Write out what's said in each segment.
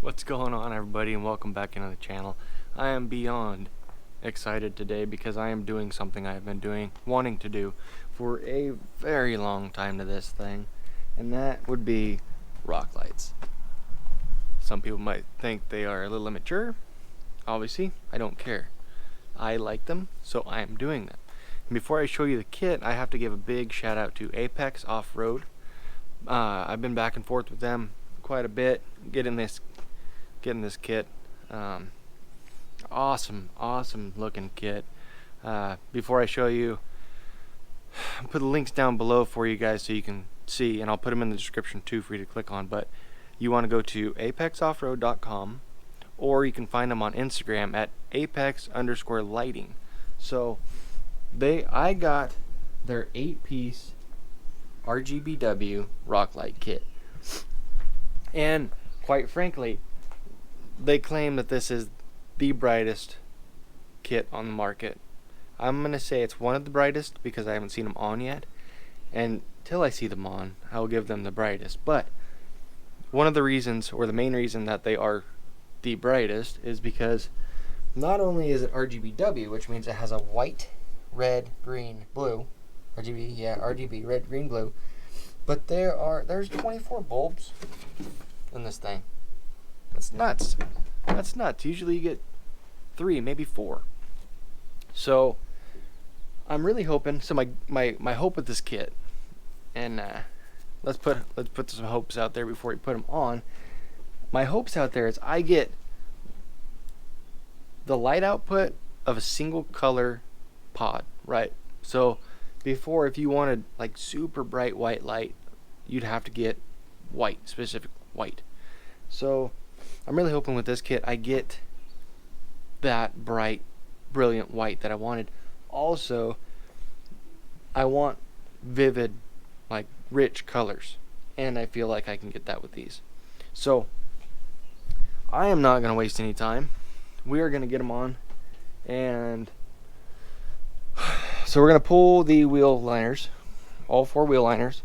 What's going on, everybody, and welcome back into the channel. I am beyond excited today because I am doing something I have been wanting to do for a very long time to this thing, and that would be rock lights. Some people might think they are a little immature. Obviously, I don't care. I like them, so I am doing them. And before I show you the kit, I have to give a big shout out to Apex Offroad. I've been back and forth with them quite a bit, getting this kit. Awesome looking kit. Before I show you, I'll put the links down below for you guys so you can see, and I'll put them in the description too for you to click on. But you want to go to apexoffroad.com, or you can find them on Instagram at apex_lighting. So I got their 8-piece RGBW rock light kit, and quite frankly, they claim that this is the brightest kit on the market. I'm gonna say it's one of the brightest because I haven't seen them on yet, and till I see them on, I'll give them the brightest. But one of the reasons, or the main reason, that they are the brightest is because not only is it RGBW, which means it has a white, red, green, blue, RGB, red, green, blue, but there's 24 bulbs in this thing. That's nuts. That's nuts. Usually you get 3, maybe 4. So I'm really hoping. So my hope with this kit, and let's put some hopes out there before we put them on. My hopes out there is I get the light output of a single color pod, right? So before, if you wanted like super bright white light, you'd have to get white, specific white. So I'm really hoping with this kit I get that bright, brilliant white that I wanted. Also, I want vivid, like rich colors, and I feel like I can get that with these. So I am not going to waste any time. We are going to get them on, and so we're going to pull the wheel liners, all 4 wheel liners,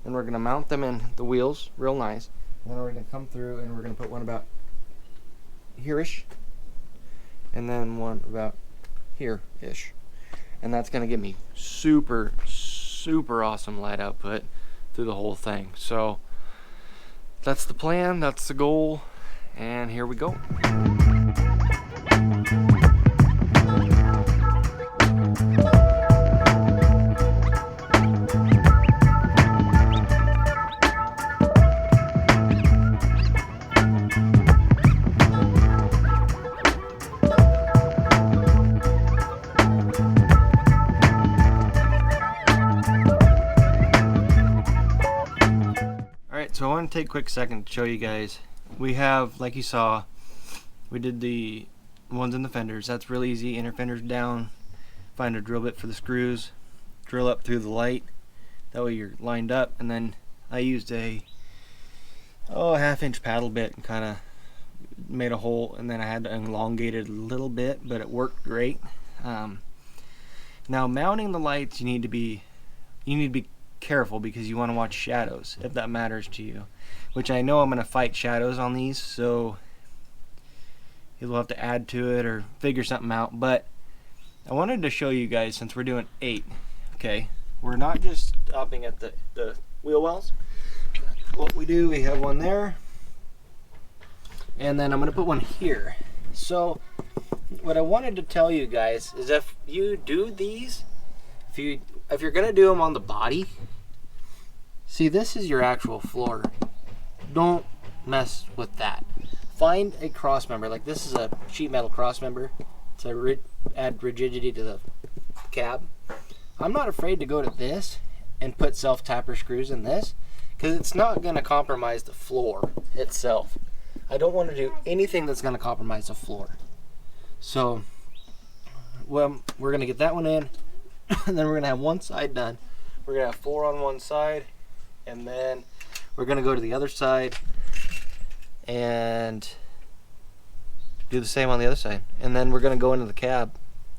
and we're going to mount them in the wheels real nice. And then we're going to come through and we're going to put one about here-ish, and then one about here-ish. And that's going to give me super awesome light output through the whole thing. So that's the plan, that's the goal, and here we go. So I want to take a quick second to show you guys. We have, like you saw, we did the ones in the fenders. That's real easy. Inner fenders down, find a drill bit for the screws, drill up through the light. That way you're lined up. And then I used a 1/2-inch paddle bit and kind of made a hole, and then I had to elongate it a little bit, but it worked great. Now mounting the lights, you need to be careful because you want to watch shadows, if that matters to you, which I know I'm going to fight shadows on these, so you'll have to add to it or figure something out. But I wanted to show you guys, since we're doing 8, okay, we're not just stopping at the wheel wells. What we do, we have one there, and then I'm going to put one here. So what I wanted to tell you guys is, if you do these, if you're going to do them on the body, see, this is your actual floor. Don't mess with that. Find a cross member. Like, this is a sheet metal cross member to add rigidity to the cab. I'm not afraid to go to this and put self-tapper screws in this, because it's not going to compromise the floor itself. I don't want to do anything that's going to compromise the floor. So, well, we're going to get that one in, and then we're going to have one side done. We're going to have 4 on one side, and then we're going to go to the other side and do the same on the other side. And then we're going to go into the cab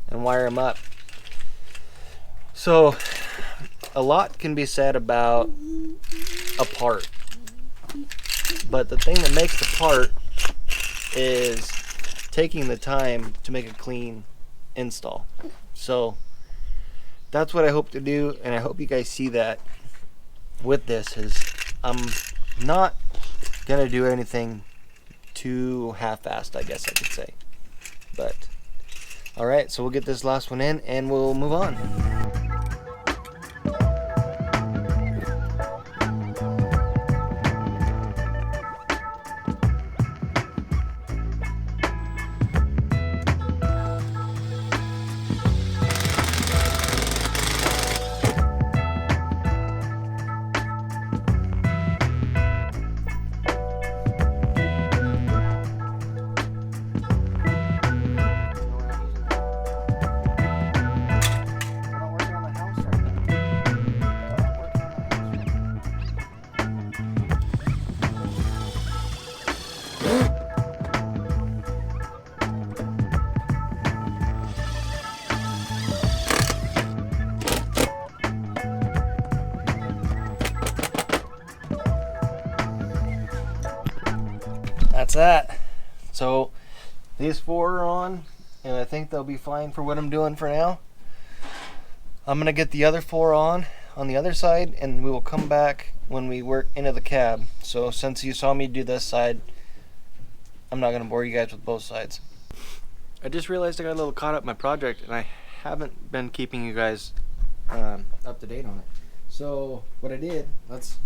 and wire them up. So a lot can be said about a part, but the thing that makes the part is taking the time to make a clean install. So that's what I hope to do, and I hope you guys see that with this. Is I'm not gonna do anything too half-assed, I guess I could say. But all right, so we'll get this last one in and we'll move on. That's that. So these 4 are on, and I think they'll be fine for what I'm doing for now. I'm gonna get the other 4 on the other side, and we will come back when we work into the cab. So since you saw me do this side, I'm not gonna bore you guys with both sides. I just realized I got a little caught up in my project, and I haven't been keeping you guys up to date on it. So what I did, let's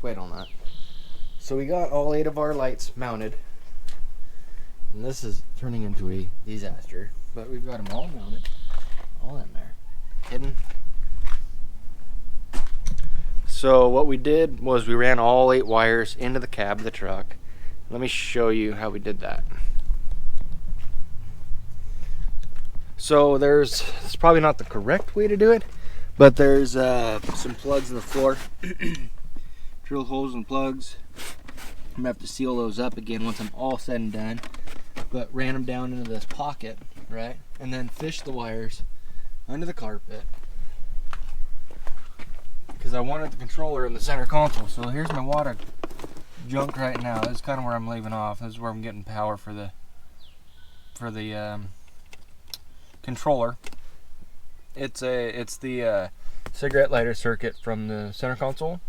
wait on that. So we got all 8 of our lights mounted, and this is turning into a disaster, but we've got them all mounted, all in there, hidden. So what we did was we ran all 8 wires into the cab of the truck. Let me show you how we did that. So it's probably not the correct way to do it, but there's some plugs in the floor. Drill holes and plugs. I'm gonna have to seal those up again once I'm all said and done, but ran them down into this pocket, right, and then fished the wires under the carpet because I wanted the controller in the center console. So here's my water junk right now. This is kind of where I'm leaving off. This is where I'm getting power for the controller. It's the cigarette lighter circuit from the center console.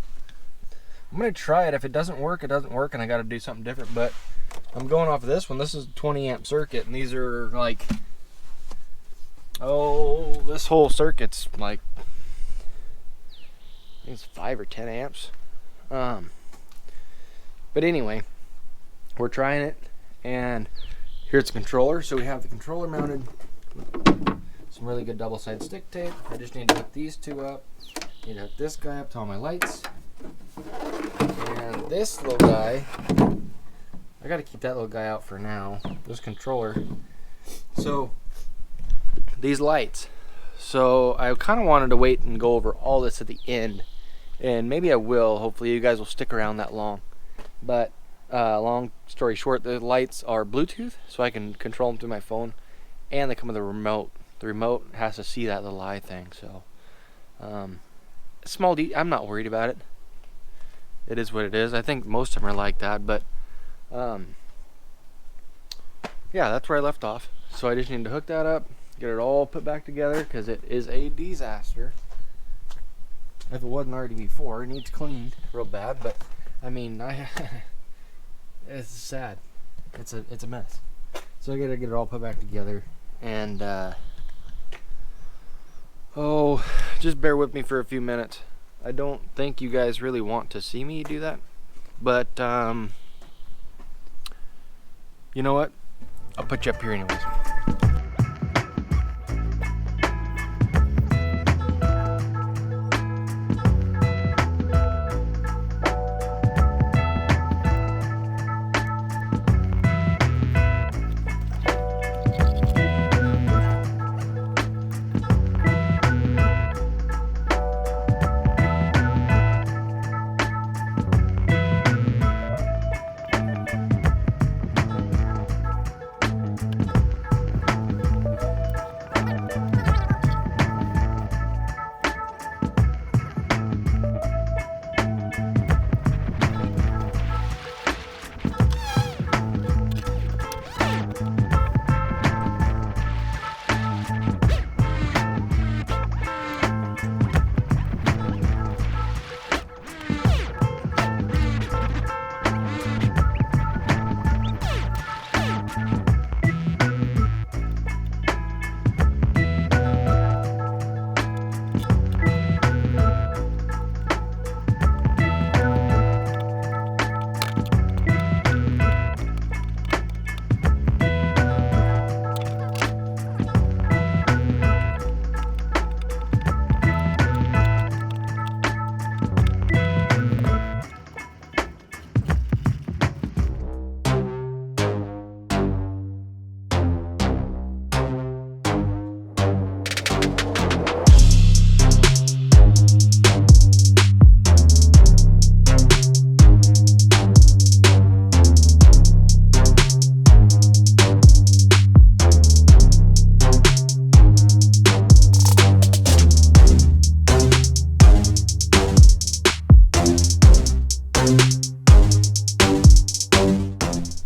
I'm gonna try it. If it doesn't work, it doesn't work, and I got to do something different. But I'm going off of this one. This is a 20 amp circuit, and these are like, this whole circuit's like, I think it's 5 or 10 amps. But anyway, we're trying it, and here's the controller. So we have the controller mounted. Some really good double-sided stick tape. I just need to hook these 2 up. Need to hook this guy up to all my lights. And this little guy, I gotta keep that little guy out for now. This controller. So these lights. So I kind of wanted to wait and go over all this at the end, and maybe I will. Hopefully you guys will stick around that long. But long story short, the lights are Bluetooth, so I can control them through my phone, and they come with a remote. The remote has to see that little eye thing. So small I'm not worried about it. It is what it is. I think most of them are like that, but yeah, that's where I left off. So I just need to hook that up, get it all put back together, because it is a disaster. If it wasn't already before, it needs cleaned real bad. But I mean, it's sad. It's a mess. So I gotta get it all put back together, and just bear with me for a few minutes. I don't think you guys really want to see me do that, but you know what? I'll put you up here anyways.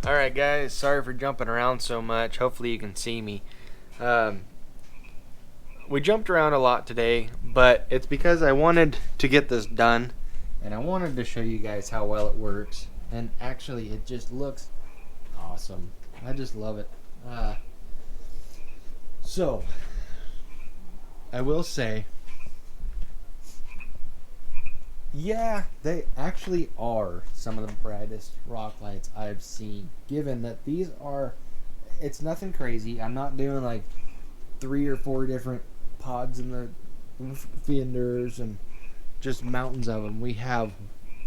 Alright guys, sorry for jumping around so much. Hopefully you can see me. We jumped around a lot today, but it's because I wanted to get this done, and I wanted to show you guys how well it works. And actually it just looks awesome. I just love it. So I will say, yeah, they actually are some of the brightest rock lights I've seen, given that these are, it's nothing crazy. I'm not doing like 3 or 4 different pods in the fenders and just mountains of them. We have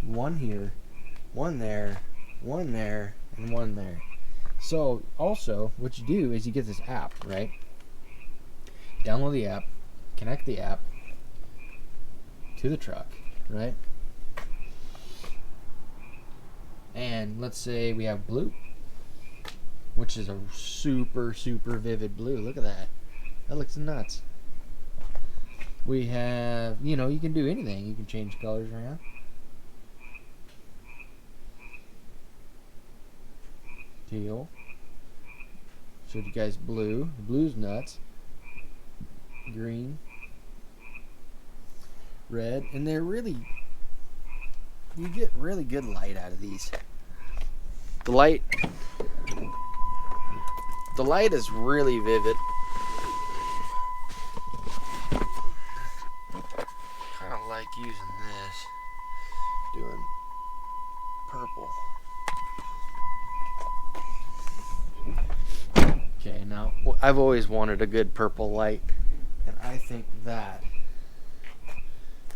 one here, one there, one there, and one there. So also what you do is you get this app, right? Download the app, connect the app to the truck, right? And let's say we have blue, which is a super vivid blue. Look at that. That looks nuts. We have, you know, you can do anything. You can change colors around. Teal. Showed you guys blue. Blue's nuts. Green. Red. And they're really, you get really good light out of these. The light is really vivid. Kind of like using this, doing purple. Okay, now I've always wanted a good purple light, and I think that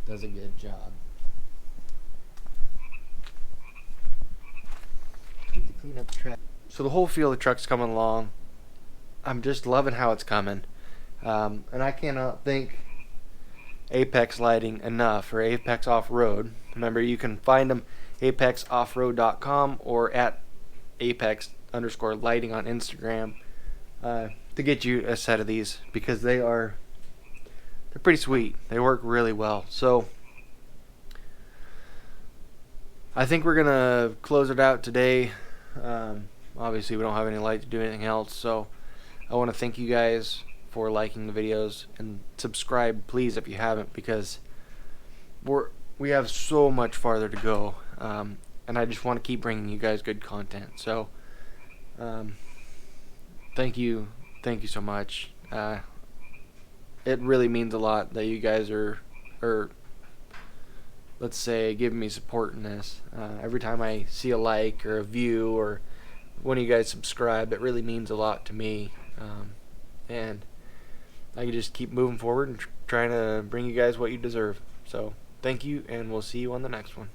does a good job. Need to clean up the track. So the whole feel of the truck's coming along. I'm just loving how it's coming, and I cannot thank Apex Lighting enough, or Apex Offroad. Remember, you can find them apexoffroad.com or at apex_lighting on Instagram to get you a set of these, because they're pretty sweet. They work really well. So I think we're gonna close it out today. Obviously we don't have any light to do anything else, so I want to thank you guys for liking the videos, and subscribe please if you haven't, because we have so much farther to go, and I just want to keep bringing you guys good content. So thank you so much. It really means a lot that you guys are let's say giving me support in this. Every time I see a like or a view, or when you guys subscribe, it really means a lot to me, and I can just keep moving forward and trying to bring you guys what you deserve. So thank you, and we'll see you on the next one.